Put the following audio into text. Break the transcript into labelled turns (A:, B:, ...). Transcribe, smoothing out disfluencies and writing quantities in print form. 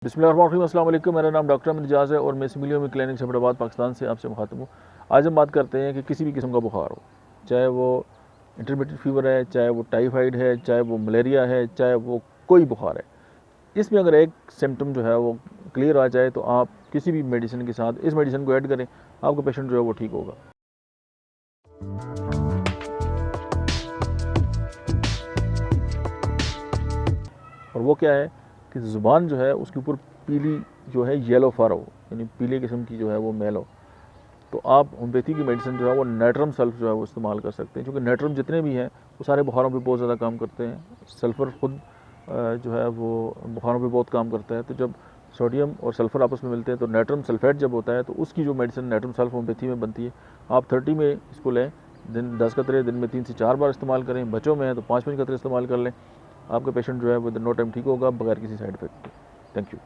A: बिस्मिल्लाहिर्रहमानिर्रहीम, अस्सलाम वालेकुम। मेरा नाम डॉक्टर अहमद एजाज़ है और मैं सिमिलिया में क्लिनिक्स हैदराबाद पाकिस्तान से आपसे मुखातिब हूँ। आज हम बात करते हैं कि किसी भी किस्म का बुखार हो, चाहे वो इंटरमीडिएट फीवर है, चाहे वो टाइफाइड है, चाहे वो मलेरिया है, चाहे वो कोई बुखार है, इसमें अगर एक सिम्टम जो है वो क्लियर आ जाए तो आप किसी भी मेडिसिन के साथ इस मेडिसिन को ऐड करें, आपका पेशेंट जो है वो ठीक होगा। और वो क्या है कि ज़ुबान जो है उसके ऊपर पीली जो है येलो फर हो, यानी पीले किस्म की जो है वो मैल हो, तो आप होम्योपैथी की मेडिसिन जो है वो नेट्रम सल्फ जो है वो इस्तेमाल कर सकते हैं, क्योंकि नेट्रम जितने भी हैं वो सारे बुखारों पे बहुत ज़्यादा काम करते हैं। सल्फ़र खुद जो है वो बुखारों पे बहुत काम करता है, तो जब सोडियम और सल्फ़र आपस में मिलते हैं तो नेट्रम सल्फेट जब होता है तो उसकी जो मेडिसिन नेट्रम सल्फ होम्योपैथी में बनती है। आप 30 में इसको लें, दिन 10 कतरे दिन में 3 से 4 बार इस्तेमाल करें। बच्चों में है तो 5-5 कतरे इस्तेमाल कर लें। आपका पेशेंट जो है वो नो टाइम ठीक होगा बगैर किसी साइड इफेक्ट के। Thank you.